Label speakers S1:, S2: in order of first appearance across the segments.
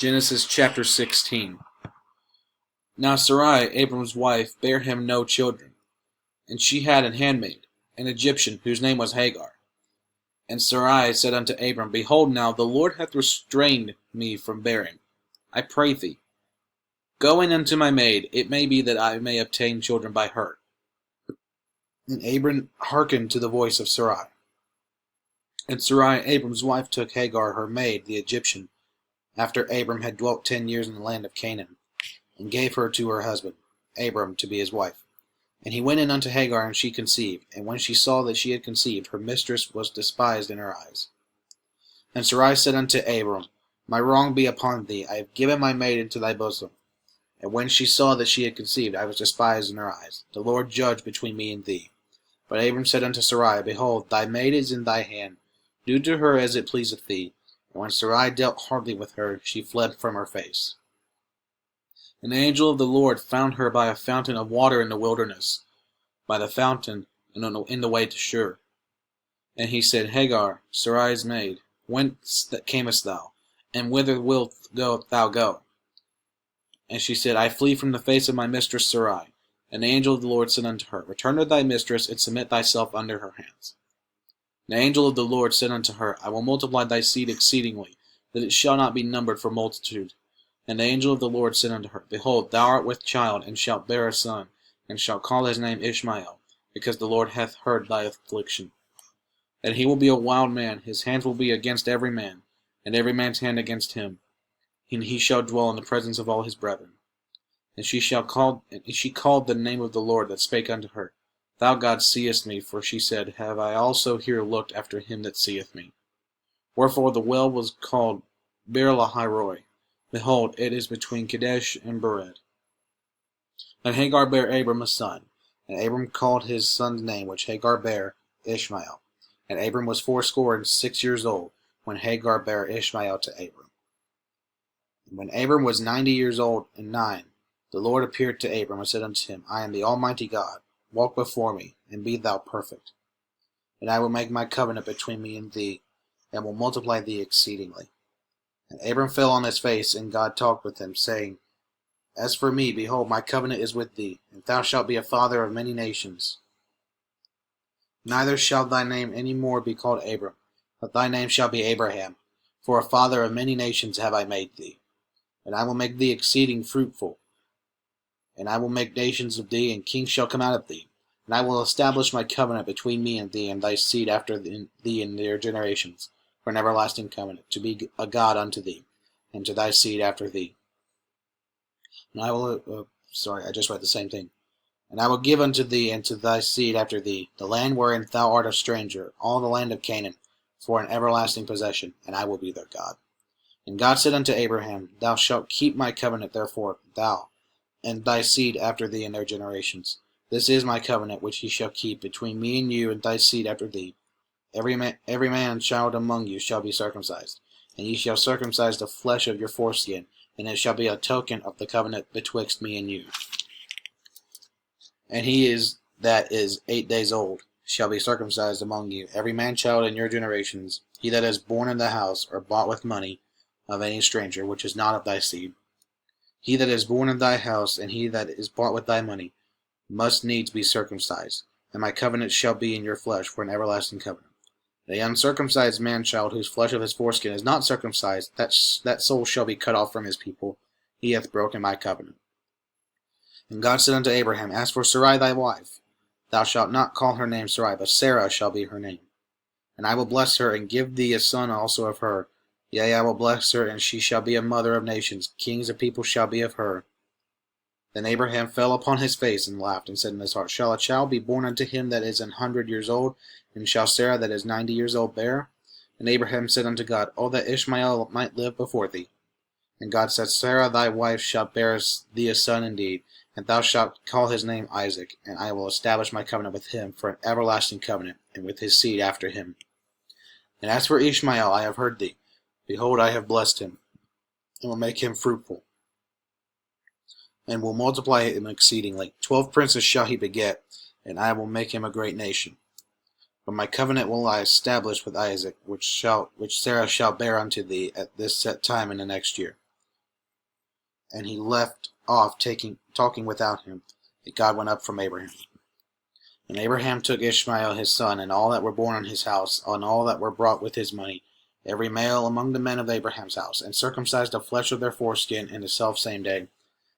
S1: Genesis chapter 16. Now Sarai, Abram's wife, bare him no children, and she had an handmaid, an Egyptian, whose name was Hagar. And Sarai said unto Abram, Behold, now the Lord hath restrained me from bearing. I pray thee, go in unto my maid, it may be that I may obtain children by her. And Abram hearkened to the voice of Sarai. And Sarai, Abram's wife, took Hagar her maid, the Egyptian, after Abram had dwelt 10 years in the land of Canaan, and gave her to her husband, Abram, to be his wife. And he went in unto Hagar, and she conceived. And when she saw that she had conceived, her mistress was despised in her eyes. And Sarai said unto Abram, My wrong be upon thee, I have given my maid into thy bosom. And when she saw that she had conceived, I was despised in her eyes. The Lord judge between me and thee. But Abram said unto Sarai, Behold, thy maid is in thy hand. Do to her as it pleaseth thee. And when Sarai dealt hardly with her, she fled from her face. And the angel of the Lord found her by a fountain of water in the wilderness, by the fountain in the way to Shur. And he said, Hagar, Sarai's maid, whence camest thou, and whither wilt thou go? And she said, I flee from the face of my mistress Sarai. And the angel of the Lord said unto her, Return to thy mistress, and submit thyself under her hands. And the angel of the Lord said unto her, I will multiply thy seed exceedingly, that it shall not be numbered for multitude. And the angel of the Lord said unto her, Behold, thou art with child, and shalt bear a son, and shalt call his name Ishmael, because the Lord hath heard thy affliction. And he will be a wild man, his hands will be against every man, and every man's hand against him. And he shall dwell in the presence of all his brethren. And she called the name of the Lord that spake unto her, Thou God seest me, for she said, Have I also here looked after him that seeth me? Wherefore the well was called Beer-lahai-roi. Behold, it is between Kadesh and Bered. And Hagar bare Abram a son, and Abram called his son's name which Hagar bare Ishmael. And Abram was 86 years old, when Hagar bare Ishmael to Abram. And when Abram was 90 years old and 9, the Lord appeared to Abram and said unto him, I am the Almighty God. Walk before me, and be thou perfect. And I will make my covenant between me and thee, and will multiply thee exceedingly. And Abram fell on his face, and God talked with him, saying, As for me, behold, my covenant is with thee, and thou shalt be a father of many nations. Neither shall thy name any more be called Abram, but thy name shall be Abraham, for a father of many nations have I made thee. And I will make thee exceeding fruitful, and I will make nations of thee, and kings shall come out of thee. And I will establish my covenant between me and thee, and thy seed after thee in their generations, for an everlasting covenant, to be a God unto thee, and to thy seed after thee. And I will, I just read the same thing. And I will give unto thee and to thy seed after thee the land wherein thou art a stranger, all the land of Canaan, for an everlasting possession, and I will be their God. And God said unto Abraham, Thou shalt keep my covenant, therefore, thou and thy seed after thee in their generations. This is my covenant which ye shall keep between me and you and thy seed after thee. Every man child among you shall be circumcised, and ye shall circumcise the flesh of your foreskin, and it shall be a token of the covenant betwixt me and you. And he that is 8 days old shall be circumcised among you, every man child in your generations, he that is born in the house, or bought with money, of any stranger, which is not of thy seed. He that is born in thy house, and he that is bought with thy money, must needs be circumcised, and my covenant shall be in your flesh for an everlasting covenant. The uncircumcised man-child, whose flesh of his foreskin is not circumcised, that soul shall be cut off from his people. He hath broken my covenant. And God said unto Abraham, As for Sarai thy wife, thou shalt not call her name Sarai, but Sarah shall be her name. And I will bless her, and give thee a son also of her. Yea, I will bless her, and she shall be a mother of nations. Kings of people shall be of her. Then Abraham fell upon his face, and laughed, and said in his heart, Shall a child be born unto him that is 100 years old? And shall Sarah that is 90 years old bear? And Abraham said unto God, O that Ishmael might live before thee. And God said, Sarah thy wife shall bear thee a son indeed, and thou shalt call his name Isaac, and I will establish my covenant with him for an everlasting covenant, and with his seed after him. And as for Ishmael, I have heard thee. Behold, I have blessed him, and will make him fruitful, and will multiply him exceedingly. 12 princes shall he beget, and I will make him a great nation. But my covenant will I establish with Isaac, which Sarah shall bear unto thee at this set time in the next year. and he left off talking without him, that God went up from Abraham. And Abraham took Ishmael his son, and all that were born in his house, and all that were brought with his money, every male among the men of Abraham's house, and circumcised the flesh of their foreskin in the selfsame day,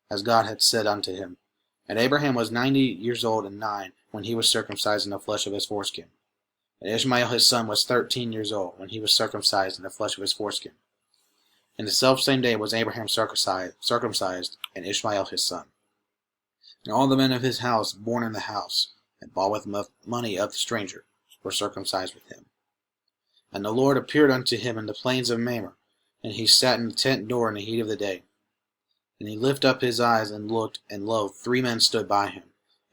S1: as God had said unto him. And Abraham was 90 years old and 9, when he was circumcised in the flesh of his foreskin. And Ishmael his son was 13 years old, when he was circumcised in the flesh of his foreskin. In the selfsame day was Abraham circumcised, and Ishmael his son. And all the men of his house born in the house, and bought with money of the stranger, were circumcised with him. And the Lord appeared unto him in the plains of Mamre, and he sat in the tent door in the heat of the day. And he lifted up his eyes and looked, and lo, 3 men stood by him.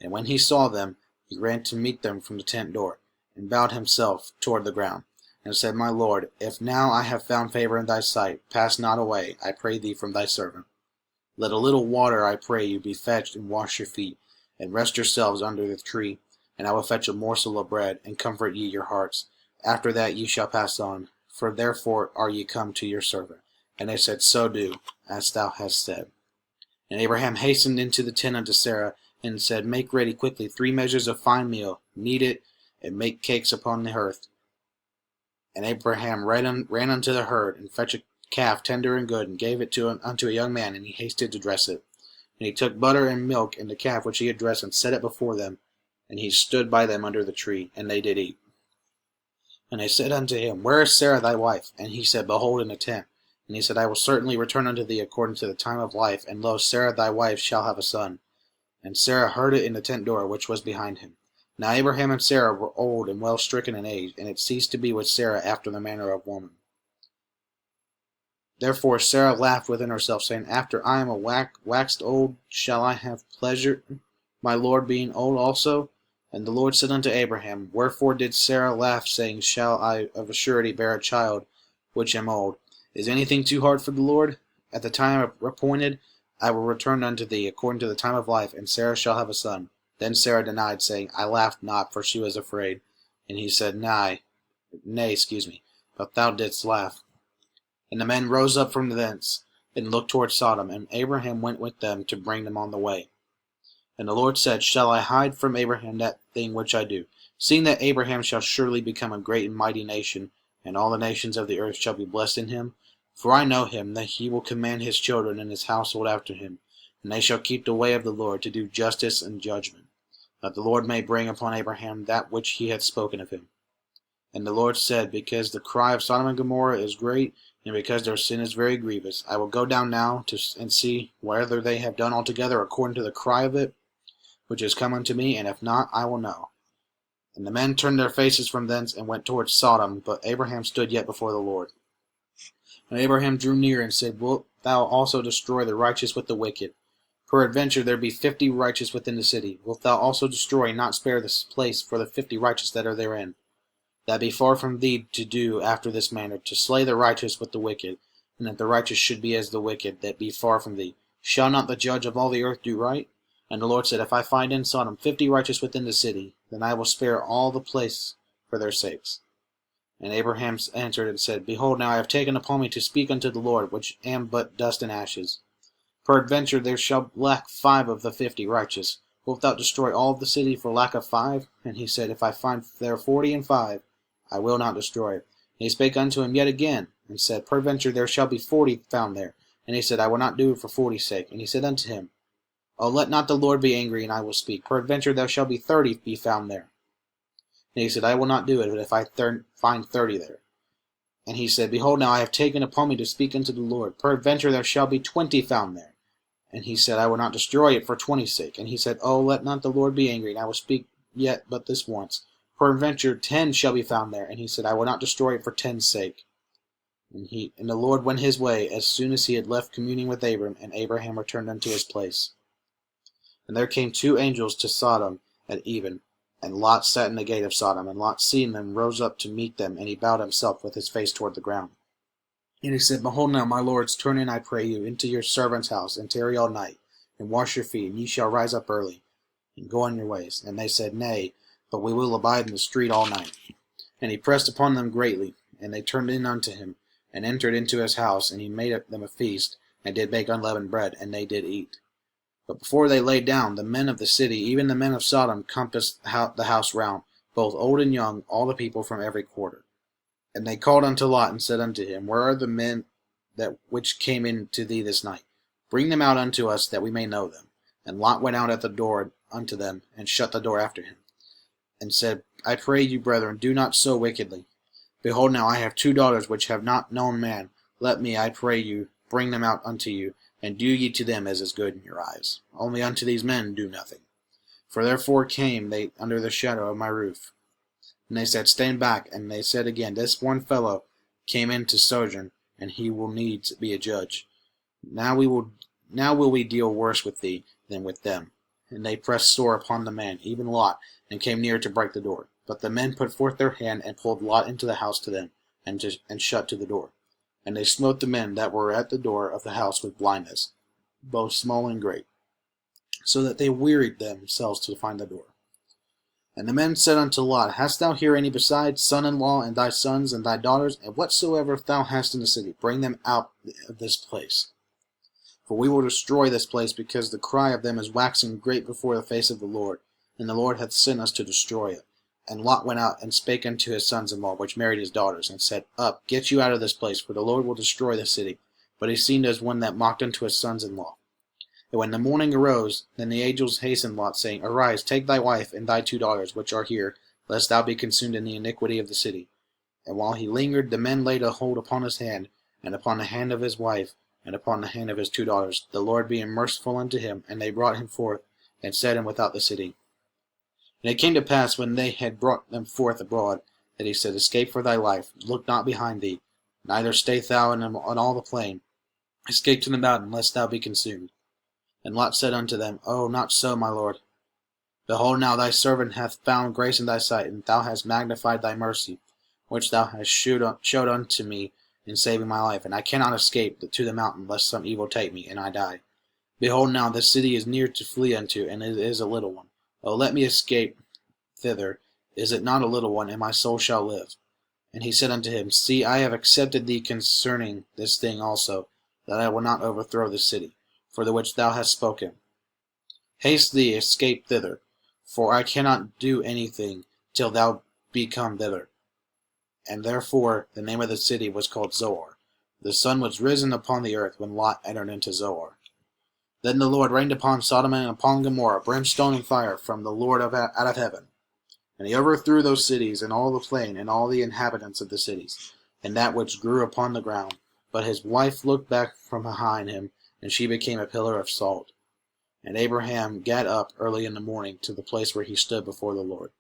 S1: And when he saw them, he ran to meet them from the tent door, and bowed himself toward the ground, and said, My Lord, if now I have found favor in thy sight, pass not away, I pray thee, from thy servant. Let a little water, I pray you, be fetched, and wash your feet, and rest yourselves under the tree, and I will fetch a morsel of bread, and comfort ye your hearts. After that ye shall pass on, for therefore are ye come to your servant. And they said, So do, as thou hast said. And Abraham hastened into the tent unto Sarah, and said, Make ready quickly 3 measures of fine meal, knead it, and make cakes upon the hearth. And Abraham ran unto the herd, and fetched a calf tender and good, and gave it unto a young man, and he hasted to dress it. And he took butter and milk and the calf which he had dressed, and set it before them. And he stood by them under the tree, and they did eat. And they said unto him, Where is Sarah thy wife? And he said, Behold, in the tent. And he said, I will certainly return unto thee according to the time of life, and lo, Sarah thy wife shall have a son. And Sarah heard it in the tent door which was behind him. Now Abraham and Sarah were old and well stricken in age, and it ceased to be with Sarah after the manner of woman. Therefore Sarah laughed within herself, saying, After I am waxed old, shall I have pleasure, my Lord being old also? And the Lord said unto Abraham, Wherefore did Sarah laugh, saying, Shall I of a surety bear a child, which am old? Is anything too hard for the Lord? At the time appointed I will return unto thee according to the time of life, and Sarah shall have a son. Then Sarah denied, saying, I laughed not, for she was afraid. And he said, Nay, but thou didst laugh. And the men rose up from thence, and looked toward Sodom, and Abraham went with them to bring them on the way. And the Lord said, Shall I hide from Abraham that thing which I do, seeing that Abraham shall surely become a great and mighty nation, and all the nations of the earth shall be blessed in him? For I know him, that he will command his children and his household after him, and they shall keep the way of the Lord, to do justice and judgment, that the Lord may bring upon Abraham that which he had spoken of him. And the Lord said, Because the cry of Sodom and Gomorrah is great, and because their sin is very grievous, I will go down now and see whether they have done altogether according to the cry of it, which is come unto me, and if not, I will know. And the men turned their faces from thence, and went toward Sodom, but Abraham stood yet before the Lord. And Abraham drew near, and said, Wilt thou also destroy the righteous with the wicked? Peradventure there be 50 righteous within the city. Wilt thou also destroy, and not spare this place for the 50 righteous that are therein? That be far from thee to do after this manner, to slay the righteous with the wicked, and that the righteous should be as the wicked, that be far from thee. Shall not the judge of all the earth do right? And the Lord said, If I find in Sodom 50 righteous within the city, then I will spare all the place for their sakes. And Abraham answered and said, Behold, now I have taken upon me to speak unto the Lord, which am but dust and ashes. Peradventure there shall lack 5 of the 50 righteous. Wilt thou destroy all the city for lack of 5? And he said, If I find there 40 and 5, I will not destroy it. And he spake unto him yet again, and said, Peradventure there shall be 40 found there. And he said, I will not do it for 40's sake. And he said unto him, Oh, let not the Lord be angry, and I will speak. Peradventure there shall be 30 be found there. And he said, I will not do it, but if I find 30 there. And he said, Behold, now I have taken upon me to speak unto the Lord. Peradventure there shall be 20 found there. And he said, I will not destroy it for 20's sake. And he said, Oh, let not the Lord be angry, and I will speak yet but this once. Peradventure 10 shall be found there. And he said, I will not destroy it for 10's sake. And the Lord went his way as soon as he had left communing with Abram, and Abraham returned unto his place. And there came 2 angels to Sodom at even, and Lot sat in the gate of Sodom. And Lot, seeing them, rose up to meet them, and he bowed himself with his face toward the ground. And he said, Behold now, my lords, turn in, I pray you, into your servant's house, and tarry all night, and wash your feet, and ye shall rise up early, and go on your ways. And they said, Nay, but we will abide in the street all night. And he pressed upon them greatly, and they turned in unto him, and entered into his house, and he made them a feast. and did bake unleavened bread, and they did eat. But before they lay down, the men of the city, even the men of Sodom, compassed the house round, both old and young, all the people from every quarter. And they called unto Lot, and said unto him, Where are the men that which came in to thee this night? Bring them out unto us, that we may know them. And Lot went out at the door unto them, and shut the door after him, and said, I pray you, brethren, do not so wickedly. Behold, now I have 2 daughters which have not known man. Let me, I pray you, bring them out unto you, and do ye to them as is good in your eyes. Only unto these men do nothing. For therefore came they under the shadow of my roof. And they said, Stand back. And they said again, This one fellow came in to sojourn, and he will needs be a judge. Now will we deal worse with thee than with them. And they pressed sore upon the man, even Lot, and came near to break the door. But the men put forth their hand, and pulled Lot into the house to them, and shut to the door. And they smote the men that were at the door of the house with blindness, both small and great, so that they wearied themselves to find the door. And the men said unto Lot, Hast thou here any besides, son-in-law, and thy sons, and thy daughters, and whatsoever thou hast in the city? Bring them out of this place. For we will destroy this place, because the cry of them is waxing great before the face of the Lord, and the Lord hath sent us to destroy it. And Lot went out, and spake unto his sons-in-law, which married his daughters, and said, Up, get you out of this place, for the Lord will destroy the city. But he seemed as one that mocked unto his sons-in-law. And when the morning arose, then the angels hastened Lot, saying, Arise, take thy wife, and thy 2 daughters, which are here, lest thou be consumed in the iniquity of the city. And while he lingered, the men laid a hold upon his hand, and upon the hand of his wife, and upon the hand of his 2 daughters, the Lord being merciful unto him, and they brought him forth, and set him without the city. And it came to pass, when they had brought them forth abroad, that he said, Escape for thy life, look not behind thee, neither stay thou on all the plain. Escape to the mountain, lest thou be consumed. And Lot said unto them, Oh, not so, my lord. Behold, now thy servant hath found grace in thy sight, and thou hast magnified thy mercy, which thou hast showed unto me in saving my life. And I cannot escape to the mountain, lest some evil take me, and I die. Behold, now this city is near to flee unto, and it is a little one. O let me escape thither. Is it not a little one, and my soul shall live? And he said unto him, See, I have accepted thee concerning this thing also, that I will not overthrow the city, for the which thou hast spoken. Haste thee, escape thither, for I cannot do anything till thou be come thither. And therefore the name of the city was called Zoar. The sun was risen upon the earth when Lot entered into Zoar. Then the Lord rained upon Sodom and upon Gomorrah brimstone and fire from the Lord out of heaven. And he overthrew those cities, and all the plain, and all the inhabitants of the cities, and that which grew upon the ground. But his wife looked back from behind him, and she became a pillar of salt. And Abraham gat up early in the morning to the place where he stood before the Lord.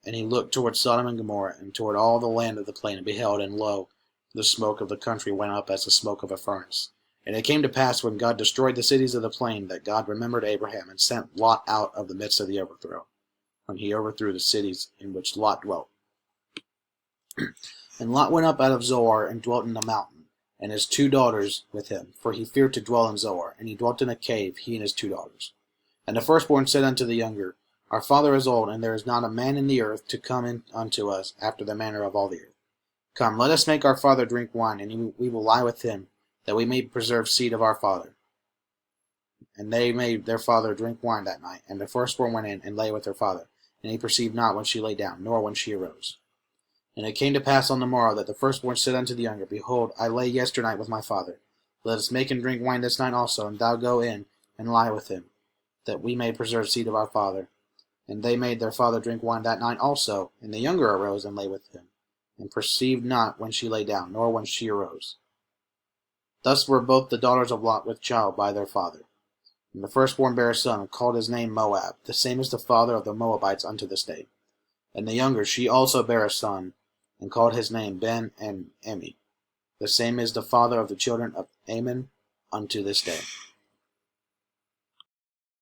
S1: And he looked toward Sodom and Gomorrah, and toward all the land of the plain, and beheld, and lo, the smoke of the country went up as the smoke of a furnace. And it came to pass, when God destroyed the cities of the plain, that God remembered Abraham, and sent Lot out of the midst of the overthrow, when he overthrew the cities in which Lot dwelt. And Lot went up out of Zoar, and dwelt in the mountain, and his 2 daughters with him, for he feared to dwell in Zoar, and he dwelt in a cave, he and his 2 daughters. And the firstborn said unto the younger, Our father is old, and there is not a man in the earth to come in unto us after the manner of all the earth. Come, let us make our father drink wine, and we will lie with him, that we may preserve seed of our father. And they made their father drink wine that night. And the firstborn went in, and lay with her father. And he perceived not when she lay down, nor when she arose. And it came to pass on the morrow, that the firstborn said unto the younger, Behold, I lay yesternight with my father. Let us make him drink wine this night also, and thou go in, and lie with him, that we may preserve seed of our father. And they made their father drink wine that night also. And the younger arose, and lay with him, and perceived not when she lay down, nor when she arose. Thus were both the daughters of Lot with child by their father. And the firstborn bare a son, and called his name Moab. The same is the father of the Moabites unto this day. And the younger, she also bare a son, and called his name Ben and Emi. The same is the father of the children of Ammon unto this day.